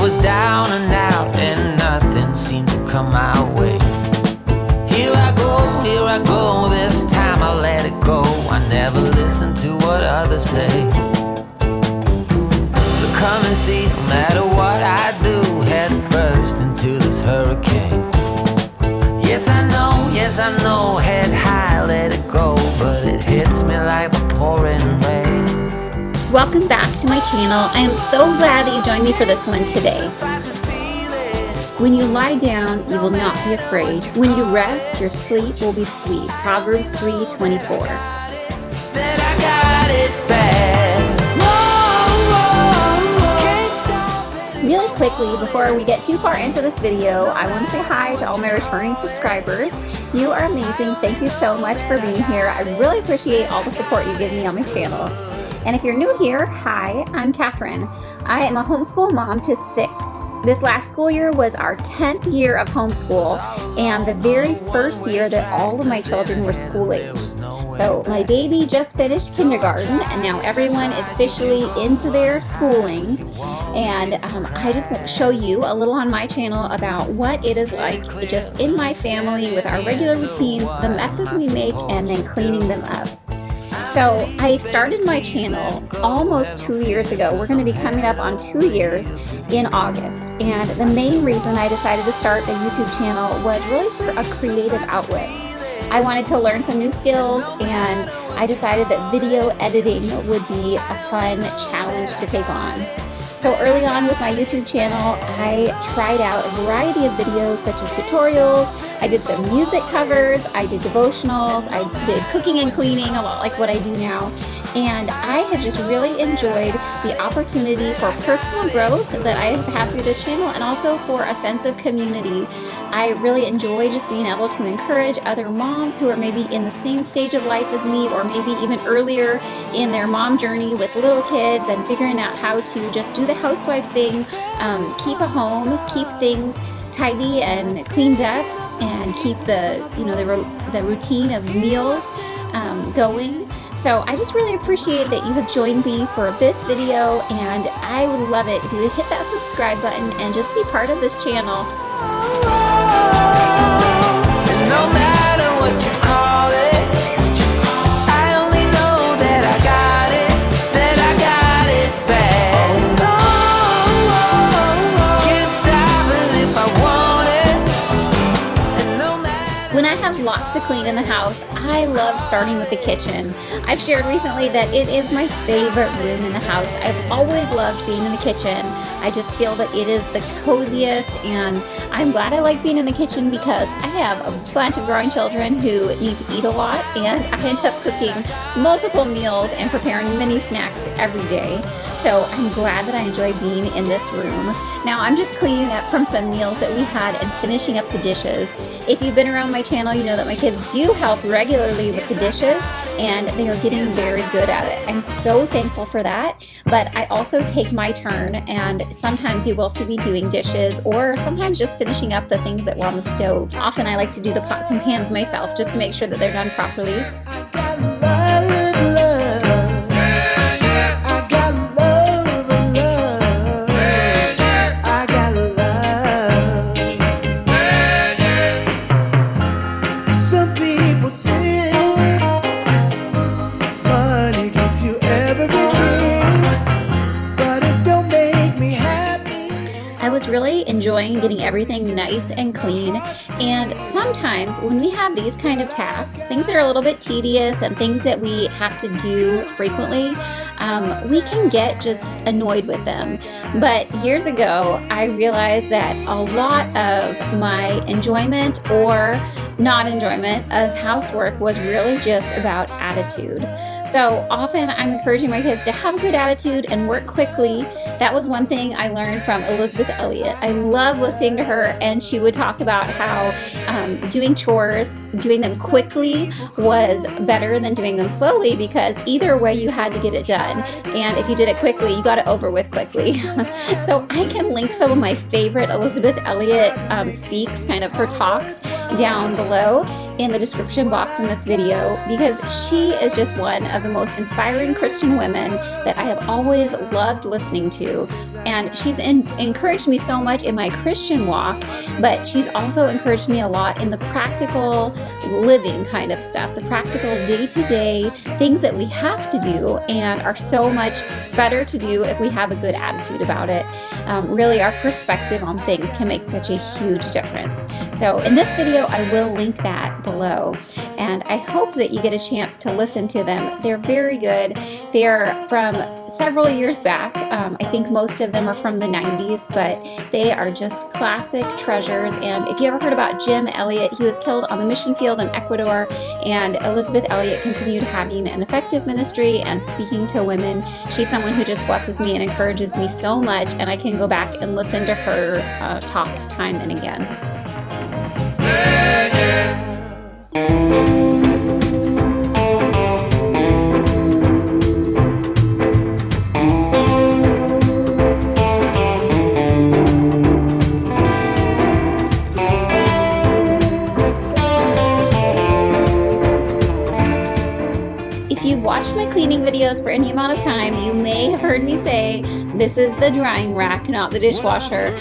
was down and out and nothing seemed to come my way. Here I go, this time I let it go. I never listen to what others say. So come and see, no matter what I do, head first into this hurricane. Yes I know, head high, let it go, but it hits me like the pouring rain. Welcome back to my channel. I am so glad that you joined me for this one today. When you lie down, you will not be afraid. When you rest, your sleep will be sweet. Proverbs 3:24. Really quickly, before we get too far into this video, I want to say hi to all my returning subscribers. You are amazing. Thank you so much for being here. I really appreciate all the support you give me on my channel. And if you're new here, hi, I'm Catherine. I am a homeschool mom to 6. This last school year was our 10th year of homeschool and the very first year that all of my children were school aged. So my baby just finished kindergarten and now everyone is officially into their schooling. And I just want to show you a little on my channel about what it is like just in my family with our regular routines, the messes we make, and then cleaning them up. So I started my channel almost 2 years ago. We're going to be coming up on 2 years in August. And the main reason I decided to start a YouTube channel was really for a creative outlet. I wanted to learn some new skills and I decided that video editing would be a fun challenge to take on. So early on with my YouTube channel, I tried out a variety of videos such as tutorials. I did some music covers, I did devotionals, I did cooking and cleaning, a lot like what I do now. And I have just really enjoyed the opportunity for personal growth that I have through this channel and also for a sense of community. I really enjoy just being able to encourage other moms who are maybe in the same stage of life as me or maybe even earlier in their mom journey with little kids and figuring out how to just do the housewife thing, keep a home, keep things tidy and cleaned up, and keep the routine of meals going. So I just really appreciate that you have joined me for this video, and I would love it if you would hit that subscribe button and just be part of this channel. And no matter what you call it, I only know that I got it bad. Can't stop it if I want it. And no matter. When I have lots to clean in the house, I love starting with the kitchen. I've shared recently that it is my favorite room in the house. I've always loved being in the kitchen. I just feel that it is the coziest, and I'm glad I like being in the kitchen because I have a bunch of growing children who need to eat a lot, and I end up cooking multiple meals and preparing mini snacks every day. So I'm glad that I enjoy being in this room. Now I'm just cleaning up from some meals that we had and finishing up the dishes. If you've been around my channel, you know that my kids do help regularly with the dishes, and they are getting very good at it. I'm so thankful for that, but I also take my turn, and sometimes you will see me doing dishes or sometimes just finishing up the things that were on the stove. Often I like to do the pots and pans myself just to make sure that they're done properly. I was really enjoying getting everything nice and clean, and sometimes when we have these kind of tasks, things that are a little bit tedious and things that we have to do frequently, we can get just annoyed with them. But years ago, I realized that a lot of my enjoyment or non-enjoyment of housework was really just about attitude. So often I'm encouraging my kids to have a good attitude and work quickly. That was one thing I learned from Elisabeth Elliot. I love listening to her, and she would talk about how doing chores, doing them quickly was better than doing them slowly, because either way you had to get it done. And if you did it quickly, you got it over with quickly. So I can link some of my favorite Elisabeth Elliot speaks, kind of her talks, down below in the description box in this video, because she is just one of the most inspiring Christian women that I have always loved listening to. And she's encouraged me so much in my Christian walk, but she's also encouraged me a lot in the practical living kind of stuff, the practical day-to-day things that we have to do and are so much better to do if we have a good attitude about it. Really, our perspective on things can make such a huge difference. So in this video, I will link that below. And I hope that you get a chance to listen to them. They're very good. They're from several years back. I think most of them are from the 90s, but they are just classic treasures. And if you ever heard about Jim Elliot, he was killed on the mission field in Ecuador, and Elisabeth Elliot continued having an effective ministry and speaking to women. She's someone who just blesses me and encourages me so much, and I can go back and listen to her talks time and again. If you've watched my cleaning videos for any amount of time, you may have heard me say this is the drying rack, not the dishwasher.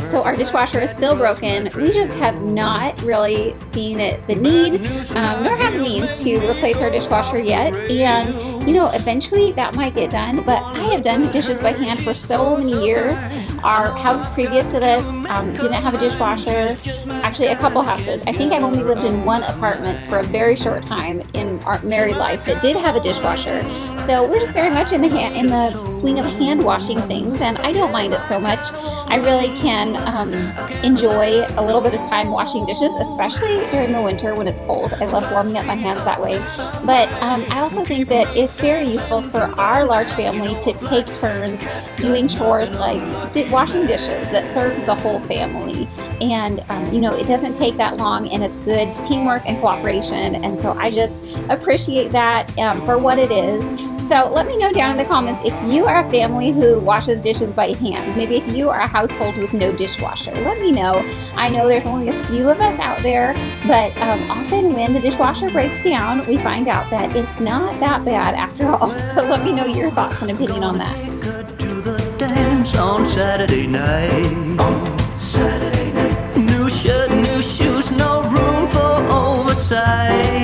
So our dishwasher is still broken. We just have not really seen the need, nor have the means to replace our dishwasher yet. And you know, eventually that might get done, but I have done dishes by hand for so many years. Our house previous to this didn't have a dishwasher. Actually, a couple houses. I think I've only lived in one apartment for a very short time in our married life that did have a dishwasher. So we're just very much in the swing of hand washing things, and I don't mind it so much. I really can enjoy a little bit of time washing dishes, especially during the winter when it's cold. I love warming up my hands that way. But I also think that it's very useful for our large family to take turns doing chores like washing dishes that serves the whole family. And you know, it doesn't take that long, and it's good teamwork and cooperation. And so I just appreciate that for what it is. So let me know down in the comments if you are a family who washes dishes by hand. Maybe if you are a household with no dishwasher. Let me know. I know there's only a few of us out there, but often when the dishwasher breaks down, we find out that it's not that bad after all. So let me know your thoughts and opinion on that. To the dance on Saturday night. New shirt, new shoes, no room for oversight.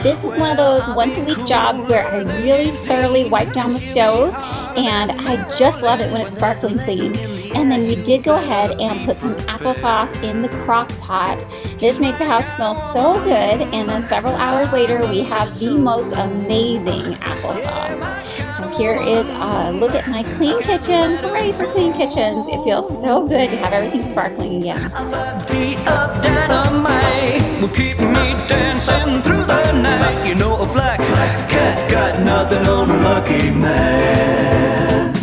This is one of those once-a-week jobs where I really thoroughly wipe down the stove, and I just love it when it's sparkling clean. And then we did go ahead and put some applesauce in the crock pot. This makes the house smell so good, and then several hours later we have the most amazing applesauce. So here is a look at my clean kitchen. Hooray for clean kitchens. It feels so good to have everything sparkling again. Beat up dynamite will keep me dancing through the night. You know a black cat got nothing on a lucky man.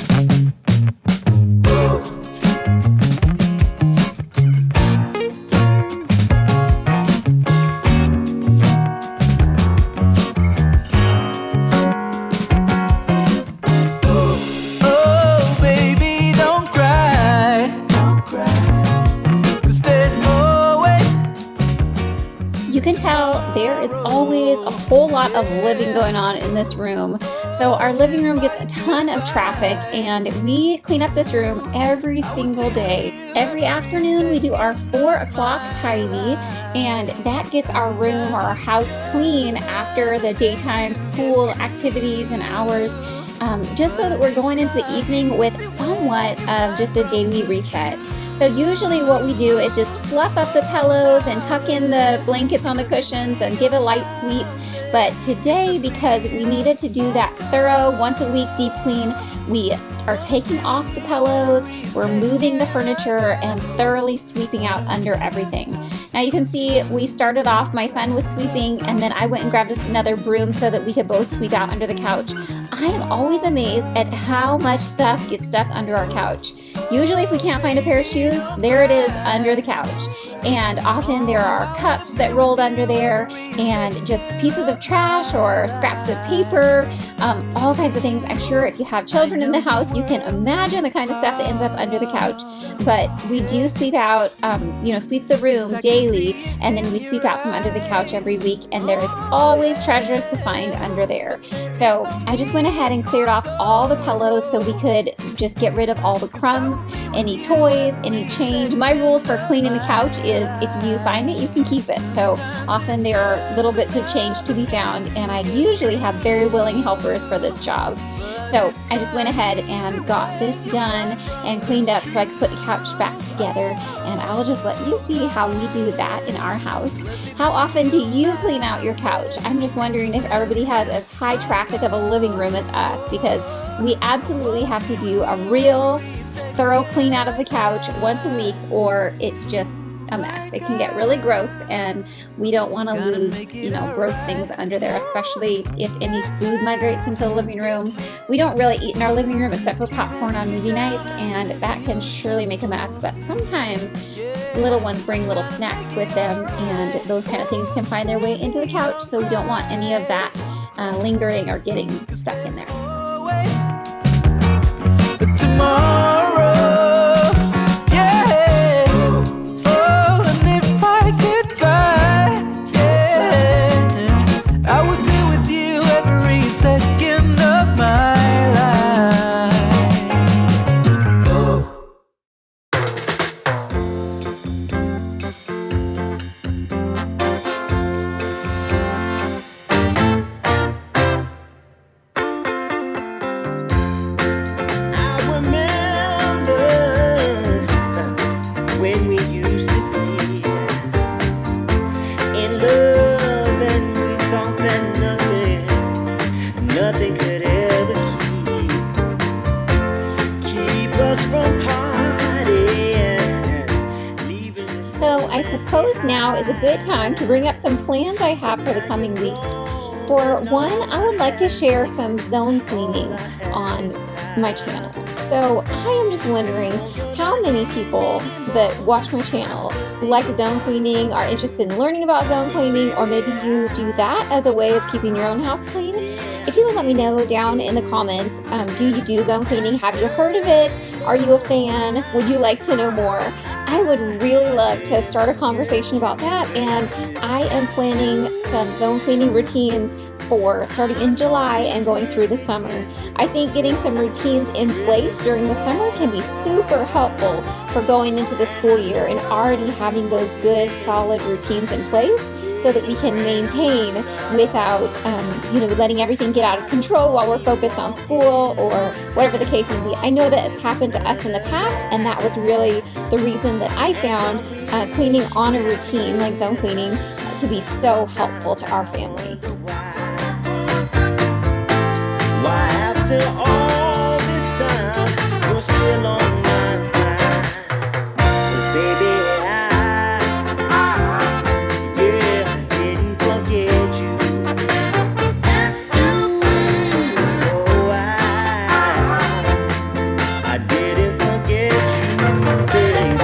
Oh, baby, don't cry. Don't cry. 'Cause there's always. You can tell there is always a whole lot of living going on in this room. So our living room gets a ton of traffic, and we clean up this room every single day. Every afternoon we do our 4 o'clock tidy, and that gets our room or our house clean after the daytime school activities and hours, just so that we're going into the evening with somewhat of just a daily reset. So usually what we do is just fluff up the pillows and tuck in the blankets on the cushions and give a light sweep. But today, because we needed to do that thorough once-a-week deep clean, we are taking off the pillows, we're moving the furniture, and thoroughly sweeping out under everything. Now you can see we started off, my son was sweeping, and then I went and grabbed another broom so that we could both sweep out under the couch. I am always amazed at how much stuff gets stuck under our couch. Usually if we can't find a pair of shoes, there it is under the couch. and often there are cups that rolled under there and just pieces of trash or scraps of paper, all kinds of things. I'm sure if you have children in the house, you can imagine the kind of stuff that ends up under the couch. But we do sweep out, sweep the room daily, and then we sweep out from under the couch every week, and there is always treasures to find under there. So I just went ahead and cleared off all the pillows so we could just get rid of all the crumbs, any toys, any change. My rule for cleaning the couch is if you find it, you can keep it. So often there are little bits of change to be found, and I usually have very willing helpers for this job. So I just went ahead and got this done and cleaned up so I could put the couch back together, and I'll just let you see how we do that in our house. How often do you clean out your couch? I'm just wondering if everybody has as high traffic of a living room as us, because we absolutely have to do a real thorough clean out of the couch once a week, or it's just a mess. It can get really gross, and we don't want to lose, gross things under there, especially if any food migrates into the living room. We don't really eat in our living room except for popcorn on movie nights, and that can surely make a mess. But sometimes little ones bring little snacks with them, and those kind of things can find their way into the couch, so we don't want any of that lingering or getting stuck in there. Tomorrow, yeah. Oh, and if I could fly, yeah, I would be with you every second of my life. Oh. Nothing could ever keep us from partying, leaving us. So I suppose now is a good time to bring up some plans I have for the coming weeks. For one, I would like to share some zone cleaning on my channel. So I am just wondering how many people that watch my channel like zone cleaning, are interested in learning about zone cleaning, or maybe you do that as a way of keeping your own house clean. If you would let me know down in the comments, do you do zone cleaning? Have you heard of it? Are you a fan? Would you like to know more? I would really love to start a conversation about that, and I am planning some zone cleaning routines for starting in July and going through the summer. I think getting some routines in place during the summer can be super helpful for going into the school year and already having those good solid routines in place so that we can maintain without letting everything get out of control while we're focused on school or whatever the case may be. I know that it's happened to us in the past, and that was really the reason that I found cleaning on a routine like zone cleaning to be so helpful to our family. Why after all this time, you're still on my mind? 'Cause baby, I didn't forget you. Oh, I didn't forget you, baby.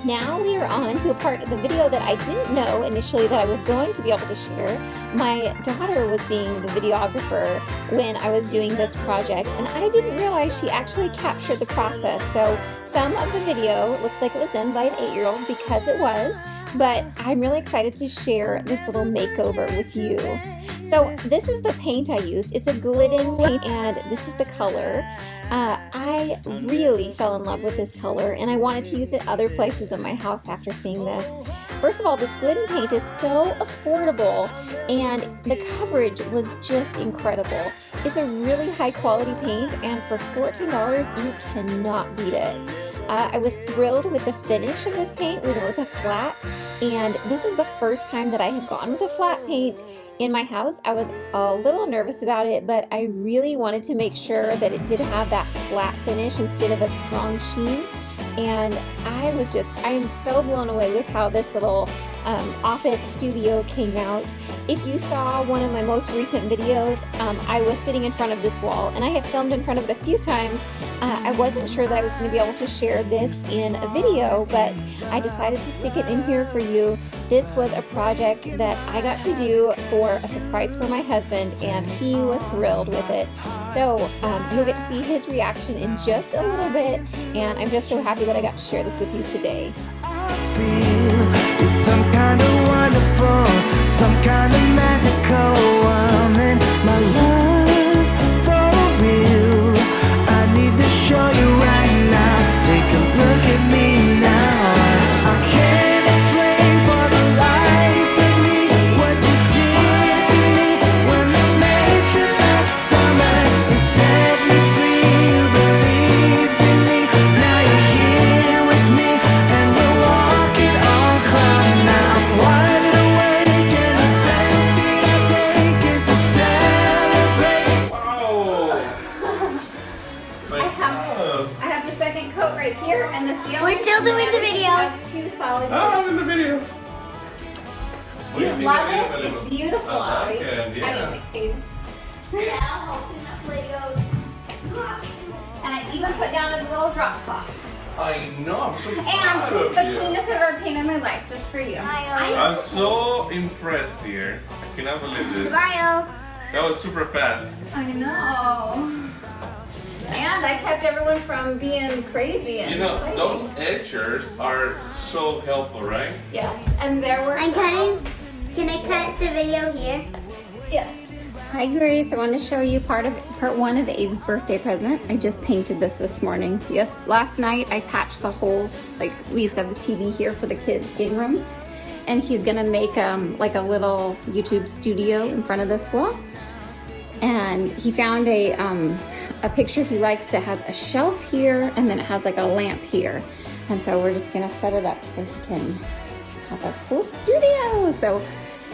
Now we are on to a part of the video that I didn't know initially that I was going to be able to share. My daughter was being the videographer when I was doing this project, and I didn't realize she actually captured the process. So some of the video looks like it was done by an 8-year-old, because it was, but I'm really excited to share this little makeover with you. So this is the paint I used. It's a Glidden paint, and this is the color. I really fell in love with this color, and I wanted to use it other places in my house after seeing this. First of all, this Glidden paint is so affordable, and the coverage was just incredible. It's a really high quality paint, and for $14, you cannot beat it. I was thrilled with the finish of this paint. We went with a flat, and this is the first time that I have gone with a flat paint in my house. I was a little nervous about it, but I really wanted to make sure that it did have that flat finish instead of a strong sheen. And I am so blown away with how this little OfficeStudio came out. If you saw one of my most recent videos, I was sitting in front of this wall, and I have filmed in front of it a few times. I wasn't sure that I was going to be able to share this in a video, but I decided to stick it in here for you. This was a project that I got to do for a surprise for my husband, and he was thrilled with it. So you'll get to see his reaction in just a little bit, and I'm just so happy that I got to share this with you today. Some kind of wonderful, some kind of magical woman. My love's for real. I need to show you right now. Take a look at me now. I can't explain for the life of me what you did to me when I met you last summer. You set me free, you believed in me. Now you're here with me, and we're walking on clouds now. Wide awake, and the step that I take is to celebrate. I have the second coat right here, and the ceiling. We're still doing the video. Has two solid Oh, I'm in the video. You love it? It's beautiful. I like it, yeah. Yeah, holding up Legos. And I even put down a little drop cloth. I know, I'm so And proud it's of the you. cleanest I've ever painted in my life, just for you. I'm so impressed here. I cannot believe this. Smile. That was super fast. I know. And I kept everyone from being crazy and You know, playing. those edgers are so helpful, right? Yes, and there were I'm some- cutting. Can I cut the video here? Yes. Hi Grace, I wanted to show you part one of Abe's birthday present. I just painted this morning. Yes, last night I patched the holes. Like we used to have the TV here for the kids' game room, and he's gonna make like a little YouTube studio in front of this wall. And he found a picture he likes that has a shelf here, and then it has like a lamp here. And so we're just gonna set it up so he can have a cool studio. So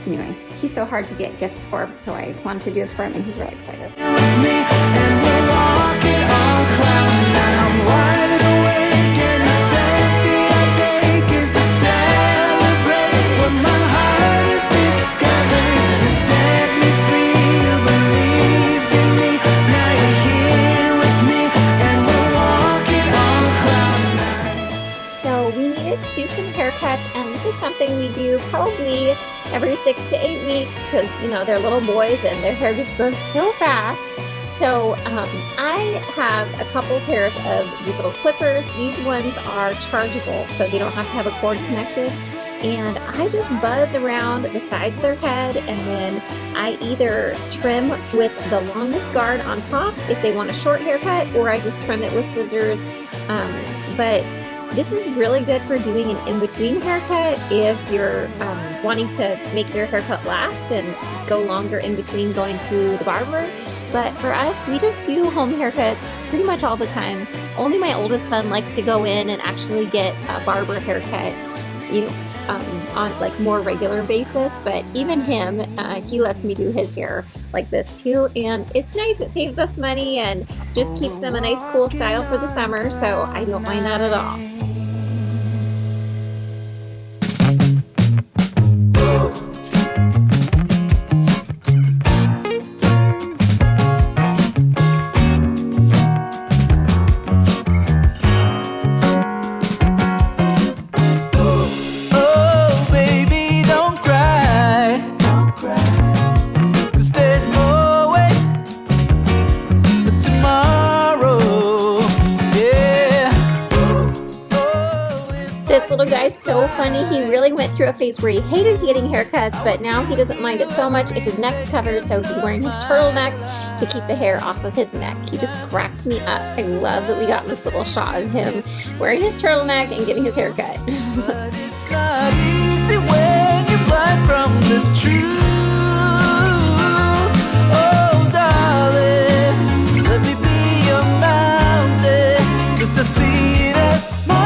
anyway, he's so hard to get gifts for, so I wanted to do this for him, and he's really excited. Me, and we're walking on clouds now. Wide awake, and the step that I take is to celebrate what my heart is discovering. You set me free, you believed in me. Now you're here with me, and we're walking on cloud nine. So we needed to do some haircuts, and this is something we do probably every 6 to 8 weeks because, you know, they're little boys and their hair just grows so fast. So I have a couple pairs of these little clippers. These ones are chargeable, so they don't have to have a cord connected. And I just buzz around the sides of their head, and then I either trim with the longest guard on top if they want a short haircut, or I just trim it with scissors. But this is really good for doing an in-between haircut if you're wanting to make your haircut last and go longer in between going to the barber. But for us, we just do home haircuts pretty much all the time. Only my oldest son likes to go in and actually get a barber haircut, you know, on like more regular basis. But even him, he lets me do his hair like this too, and it's nice. It saves us money and just keeps them a nice cool style for the summer, so I don't mind that at all. Oh, baby, don't cry. Don't cry. 'Cause there's always a tomorrow. Yeah. Oh, if This little guy's so funny. He really went through a phase where he hated getting haircuts, but now he doesn't mind it so much if his neck's covered, so he's wearing his turtleneck to keep the hair off of his neck. He just cracks me up. I love that we got this little shot of him wearing his turtleneck and getting his hair cut. But it's not easy when you're blind from the truth. Oh, darling, let me be your mountain. 'Cause I see it as my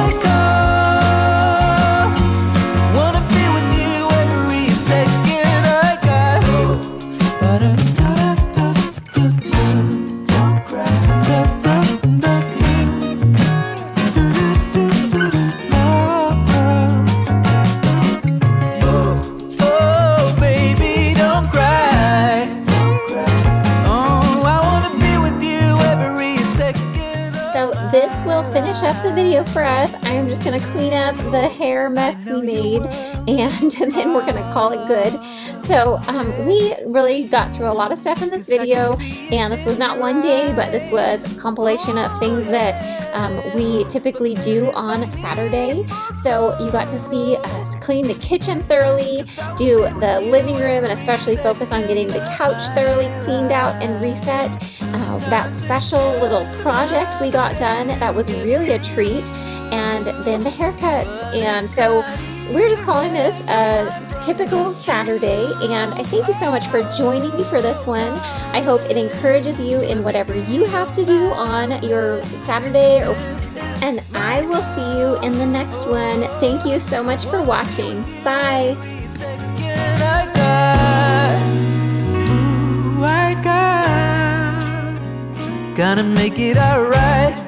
finish up the video for us, I am just going to clean up the hair mess we made, and then we're going to call it good. So we really got through a lot of stuff in this video, and this was not one day, but this was a compilation of things that we typically do on Saturday. So you got to see us clean the kitchen thoroughly, do the living room, and especially focus on getting the couch thoroughly cleaned out and reset. That special little project we got done, that was really a treat. And then the haircuts. And so we're just calling this a typical Saturday, and I thank you so much for joining me for this one. I hope it encourages you in whatever you have to do on your Saturday, and I will see you in the next one. Thank you so much for watching. Bye. Gonna make it alright.